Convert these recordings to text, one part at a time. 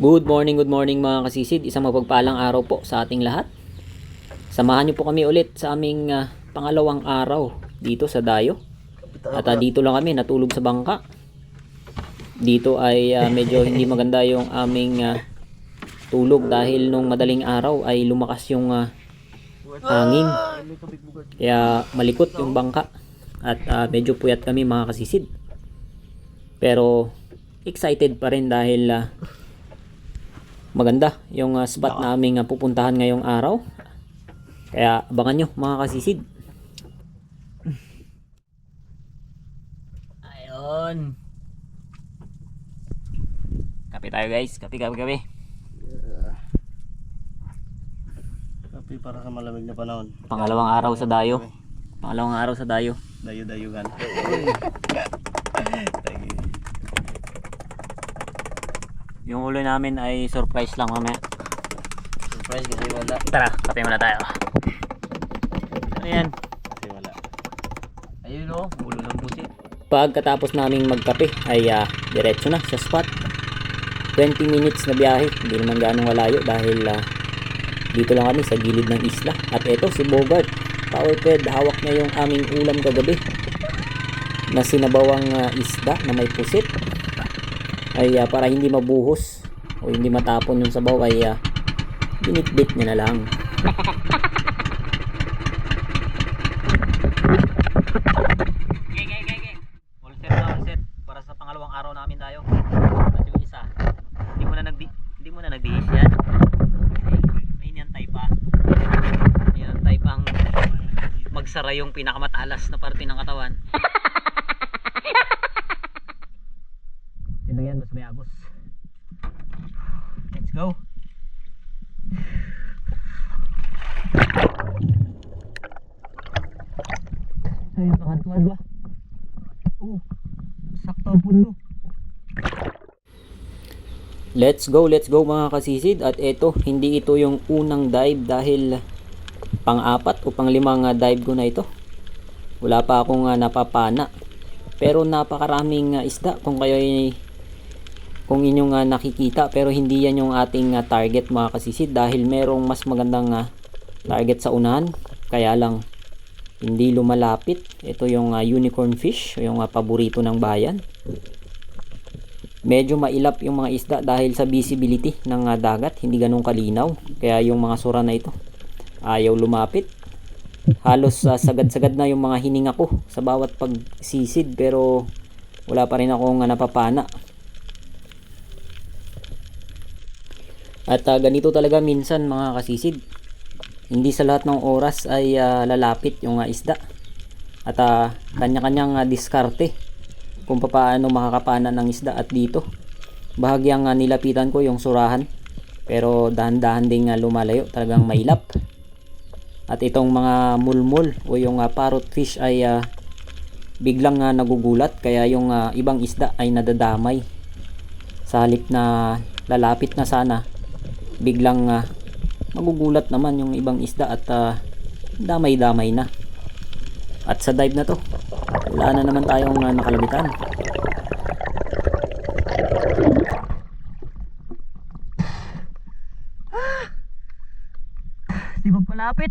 Good morning mga kasisid. Isang mapagpalang araw po sa ating lahat. Samahan niyo po kami ulit sa aming pangalawang araw dito sa Dayo. At dito lang kami natulog sa bangka. Dito ay medyo hindi maganda yung aming tulog dahil nung madaling araw ay lumakas yung hangin. Kaya malikot yung bangka. At medyo puyat kami mga kasisid. Pero excited pa rin dahil maganda yung spot na aming pupuntahan ngayong araw. Kaya abangan nyo mga kasisid. Ayun. Kape tayo guys. Kape. Kape para sa malamig na panahon. Pangalawang araw sa Dayo. Dayo-dayugan. Yung ulo namin ay surprise lang mamaya. Surprise kasi wala. Tara, kape muna tayo. Ano yan? Kasi wala. Ayun o, ulo ng pusit. Pagkatapos naming magkape ay diretso na sa spot. 20 minutes na biyahe. Hindi naman ganong malayo dahil dito lang kami sa gilid ng isla. At eto si Bogart, power fed, hawak niya yung aming ulam kagabi na sinabawang isda na may pusit. Ay para hindi mabuhos o hindi matapon yung sabaw ay binitbit niya na lang. All set para sa pangalawang araw namin tayo. At yung isa, hindi mo na nagdihis yan. May inantay pa. Inantay pang magsara yung pinakamatalas na parte ng katawan. Yan lang yan, basta may agos. Let's go. Ayun, pakantuan ba? Sakto ang pundo. Let's go mga kasisid. At ito, hindi ito yung unang dive dahil pang-apat o pang-limang dive ko na ito. Wala pa akong napapana. Pero napakaraming isda kung inyong nakikita, pero hindi yan yung ating target mga kasisid dahil merong mas magandang target sa unahan, kaya lang hindi lumalapit. Ito yung unicorn fish, yung paborito ng bayan. Medyo mailap yung mga isda dahil sa visibility ng dagat, hindi ganun kalinaw, kaya yung mga sura na ito ayaw lumapit. Halos sagad-sagad na yung mga hininga ko sa bawat pagsisid, pero wala pa rin akong napapana. At ganito talaga minsan mga kasisid, hindi sa lahat ng oras ay lalapit yung isda. At kanya-kanyang diskarte kung paano makakapana ng isda. At dito bahagyang nilapitan ko yung surahan, pero dahan-dahan ding lumalayo, talagang mailap. At itong mga mulmul o yung parrot fish ay biglang nagugulat, kaya yung ibang isda ay nadadamay. Sa halip na lalapit na sana, biglang magugulat naman yung ibang isda at damay-damay na. At sa dive na to, wala na naman tayong nakalabitan. Di ba palapit?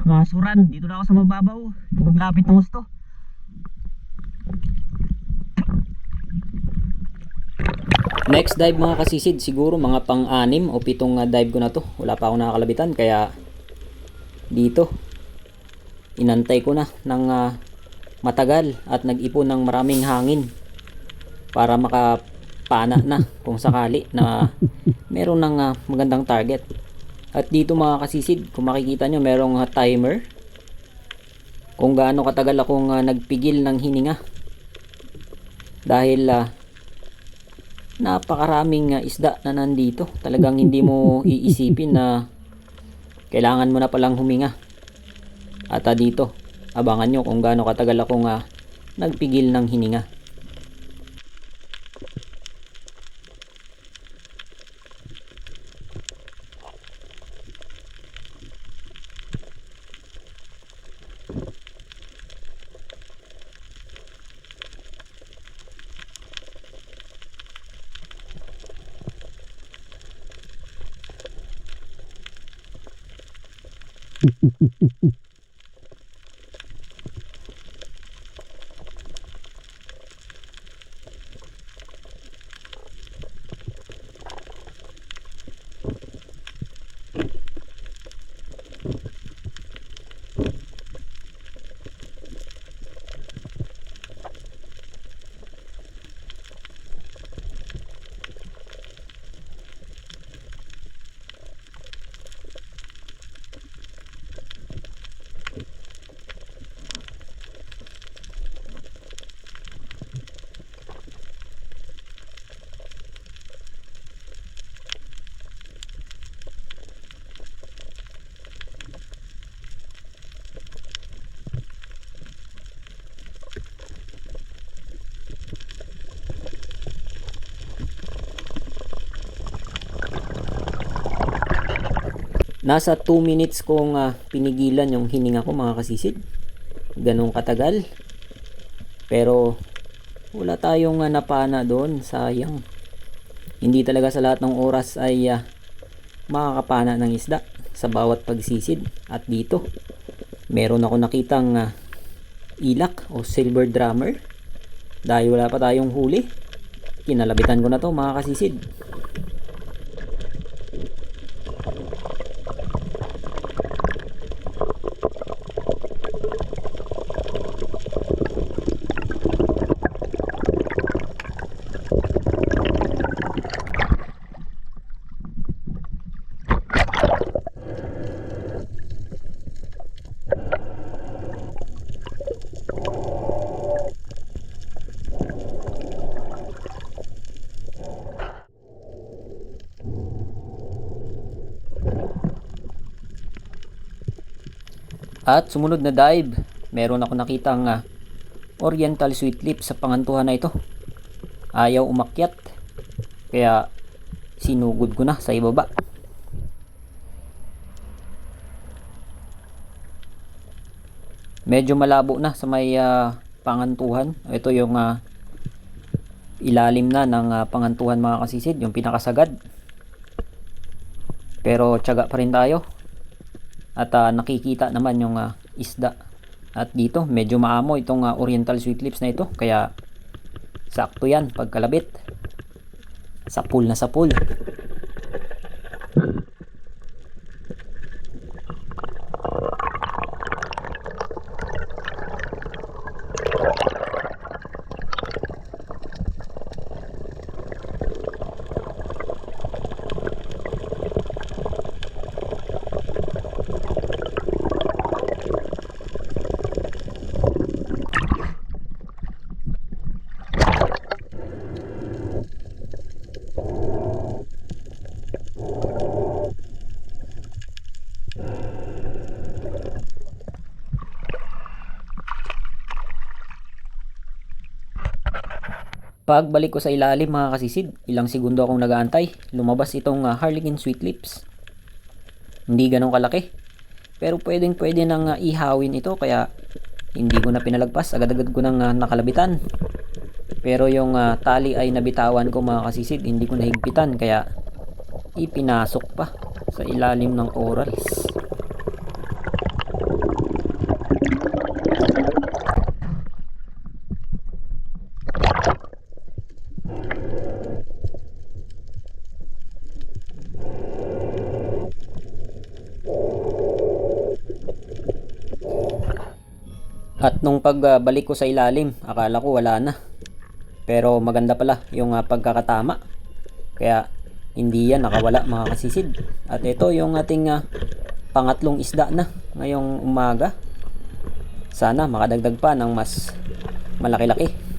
Mga suran, dito na ako sa mababaw. Maglapit ng gusto. Next dive mga kasisid, siguro mga pang-6 o 7 dive ko na to. Wala pa akong nakakalabitan, kaya dito inantay ko na ng matagal at nag-ipon ng maraming hangin para makapana na kung sakali na meron ng magandang target. At dito mga kasisid, kung makikita nyo, merong timer kung gaano katagal akong nagpigil ng hininga dahil napakaraming isda na nandito. Talagang hindi mo iisipin na kailangan mo na palang huminga. At dito, abangan nyo kung gaano katagal akong nagpigil ng hininga. Nasa 2 minutes kong pinigilan yung hininga ko mga kasisid. Ganong katagal. Pero wala tayong napana doon. Sayang. Hindi talaga sa lahat ng oras ay makakapana ng isda sa bawat pagsisid. At dito, meron ako nakitang ilak o silver drummer. Dahil wala pa tayong huli, kinalabitan ko na to mga kasisid. At sumunod na dive, meron ako nakitang oriental sweet lip sa pangantuhan na ito. Ayaw umakyat, kaya sinugod ko na sa ibaba. Medyo malabo na sa may pangantuhan. Ito yung ilalim na ng pangantuhan mga kasisid, yung pinakasagad. Pero tiyaga pa rin tayo. At nakikita naman yung isda. At dito medyo maamo itong oriental sweet lips na ito, kaya sakto yan pagkalabit. Sapul na sapul. Pagbalik ko sa ilalim mga kasisid, ilang segundo akong nag-aantay, lumabas itong Harlequin sweet lips. Hindi ganun kalaki, pero pwede nang ihawin ito, kaya hindi ko na pinalagpas, agad-agad ko nang nakalabitan. Pero yung tali ay nabitawan ko mga kasisid, hindi ko nahigpitan, kaya ipinasok pa sa ilalim ng corals. At nung pagbalik ko sa ilalim, akala ko wala na. Pero maganda pala yung pagkakatama. Kaya hindi yan nakawala mga kasisid. At ito yung ating pangatlong isda na ngayong umaga. Sana makadagdag pa ng mas malaki-laki.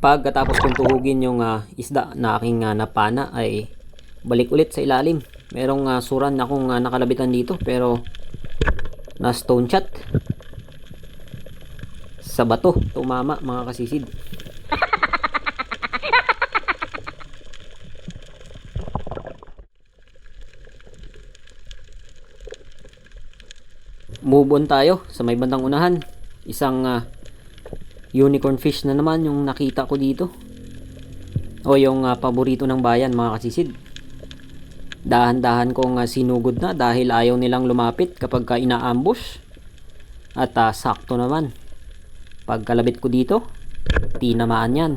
Pagkatapos kong tuhugin yung isda na aking napana, ay balik ulit sa ilalim. Merong suran akong nakalabitan dito, pero na stone shot sa bato tumama mga kasisid. move on tayo sa may bandang unahan. Isang unicorn fish na naman yung nakita ko dito. O yung paborito ng bayan mga kasisid. Dahan-dahan kong sinugod na dahil ayaw nilang lumapit kapag inaambush. At sakto naman. Pagkalabit ko dito, tinamaan yan.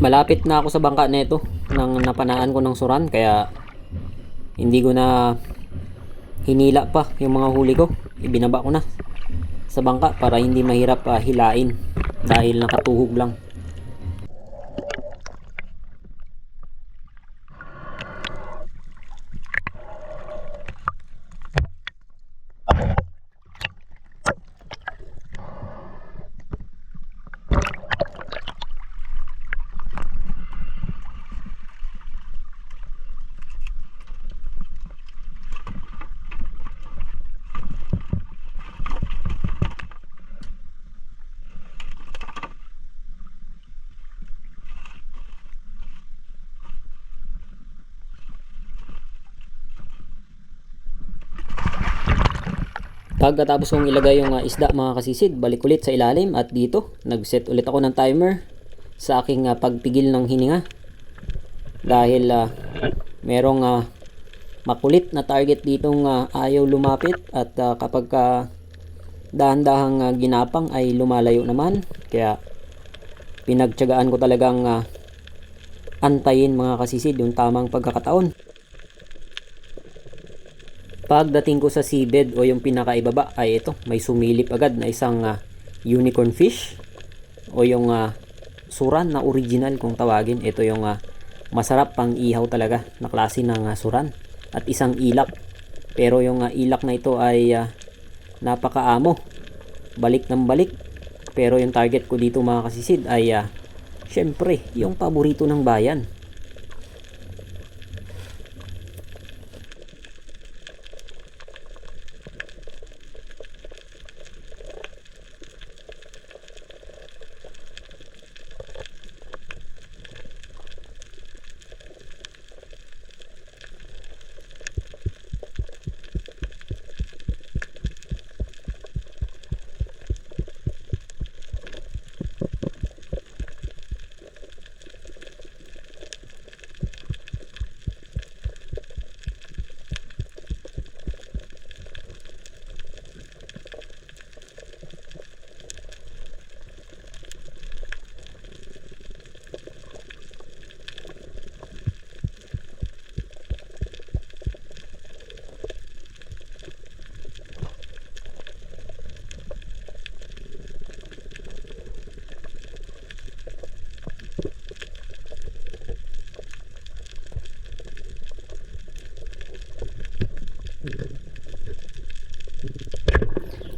Malapit na ako sa bangka nito nang napanaan ko ng suran, kaya hindi ko na hinila pa yung mga huli ko. Ibinaba ko na sa bangka para hindi mahirap hilain dahil nakatuhog lang. Pagkatapos kong ilagay yung isda mga kasisid, balik ulit sa ilalim at dito nag-set ulit ako ng timer sa aking pagpigil ng hininga. Dahil merong makulit na target ditong ayaw lumapit at kapag dahan-dahang ginapang ay lumalayo naman. Kaya pinagtiyagaan ko talagang antayin mga kasisid yung tamang pagkakataon. Pagdating ko sa seabed o yung pinakaibaba ay ito, may sumilip agad na isang unicorn fish o yung suran na original kung tawagin. Ito yung masarap pang ihaw talaga na klase ng suran at isang ilak. Pero yung ilak na ito ay napakaamo, balik ng balik. Pero yung target ko dito mga kasisid ay syempre yung paborito ng bayan.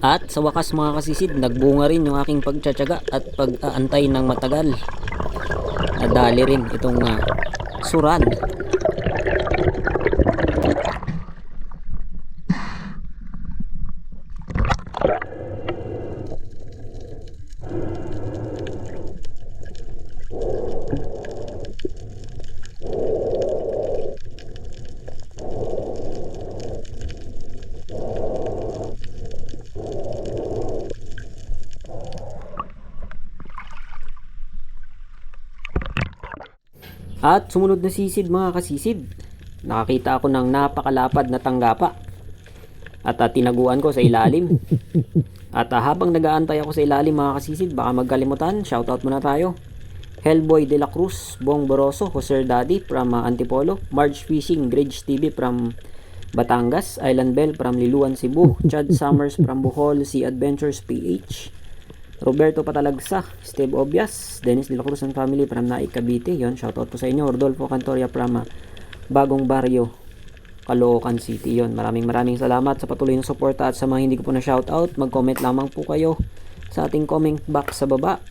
At sa wakas mga kasisid, nagbunga rin yung aking pagtsatsaga at pag-aantay ng matagal. Nadali rin itong suran. At sumunod na sisid mga kasisid, nakakita ako ng napakalapad na tanggapa at tinaguan ko sa ilalim. At habang nag-aantay ako sa ilalim mga kasisid, baka magkalimutan, shoutout muna tayo. Hellboy de la Cruz, Bong Boroso, Jose Daddy from Antipolo, Marge Fishing, Gridge TV from Batangas, Island Bell from Liluan, Cebu, Chad Summers from Bohol, Sea Adventures PH, Roberto Patalagsa, Steve Obias, Dennis De La Cruz and family from Naik, Cavite. Yon, shoutout po sa inyo. Rodolfo Cantoria from Bagong Baryo, Caloocan City. Yon. Maraming salamat sa patuloy na suporta, at sa mga hindi ko po na shoutout, mag-comment lamang po kayo sa ating comment box sa baba.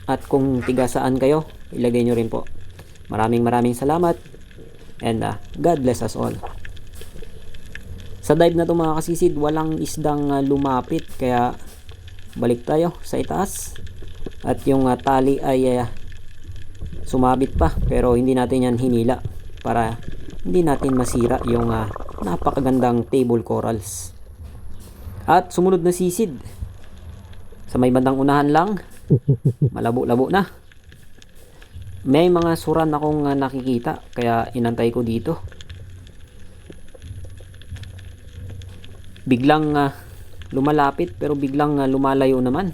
At kung tiga saan kayo, ilagay nyo rin po. Maraming salamat, and God bless us all. Sa dive na to mga kasisid, walang isdang lumapit, kaya balik tayo sa itaas. At yung tali ay sumabit pa, pero hindi natin yan hinila para hindi natin masira yung napakagandang table corals. At sumunod na sisid, sa may bandang unahan lang, malabo-labo na. May mga suran akong nakikita, kaya inantay ko dito. Biglang lumalapit, pero biglang lumalayo naman.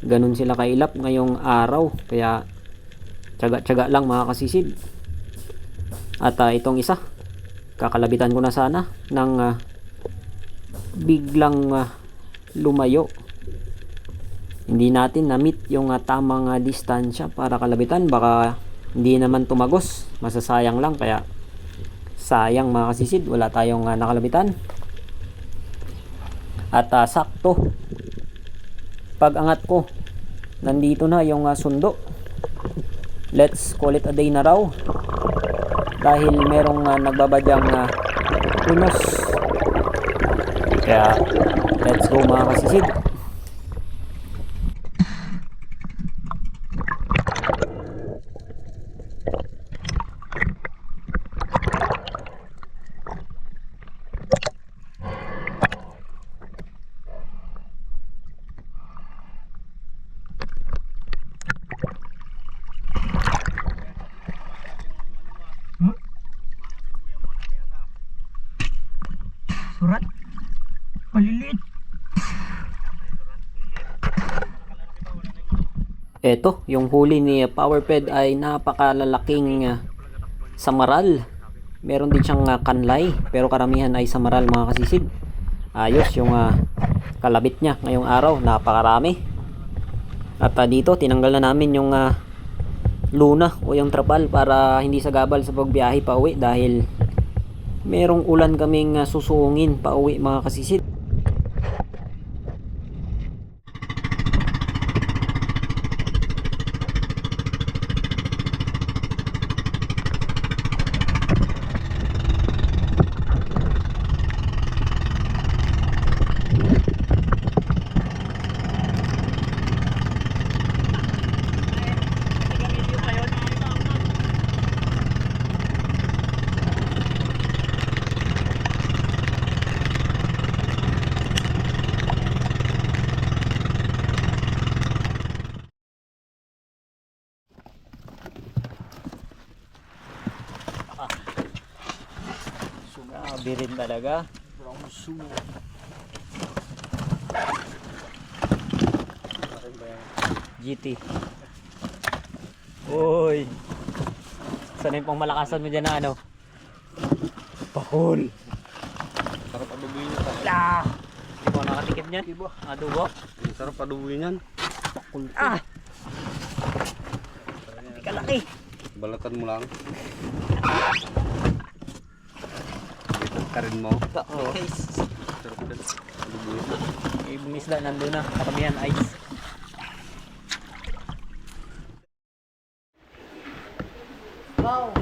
Ganun sila kailap ngayong araw, kaya tiyaga-tiyaga lang mga kasisid. At itong isa, kakalabitan ko na sana ng biglang lumayo. Hindi natin na-meet yung tamang distansya para kalabitan, baka hindi naman tumagos, masasayang lang. Kaya sayang mga kasisid, wala tayong nakalabitan. At sakto, pag angat ko, nandito na yung sundo. Let's call it a day na raw, dahil merong nagbabadyang unos. Kaya let's go mga kasisid. Surat maliliit. Eto, yung huli ni Powerped ay napakalalaking samaral. Meron din siyang kanlay, pero karamihan ay samaral mga kasisid. Ayos yung kalabit niya ngayong araw, napakarami. At dito tinanggal na namin yung luna o yung trapal para hindi sagabal sa pagbiyahe pa uwi, dahil merong ulan kaming susungin pa uwi mga kasisid. Sugabi rin talaga. GT. Uy. Sana yung pang malakasan mo dyan na ano? Pakul. Sarap adubuin yan. Ah! Hindi mo nakatikim niyan? Adobo? Sarap adubuin yan. Pakul. Ah! Hindi ka laki. Balatan mo lang. Ito ka rin mo. Oo. Sarap din. Adubuin. Ibang isda nandun na. Karamihan ice. Wow!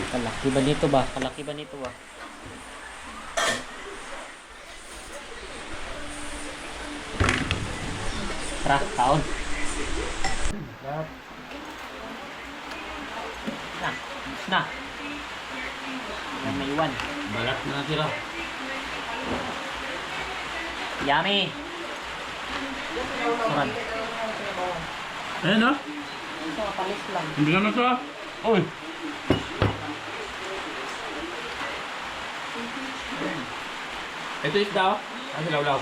Kalaki ba nito ba? Kalaki ba nito ba? Tara, taon. Na. Yan may iwan. Balat na sila. Yummy. Suran. Ayan na. Ito, palis lang. Hindi na siya. Uy. Ito isda oh. Ano lawlaw?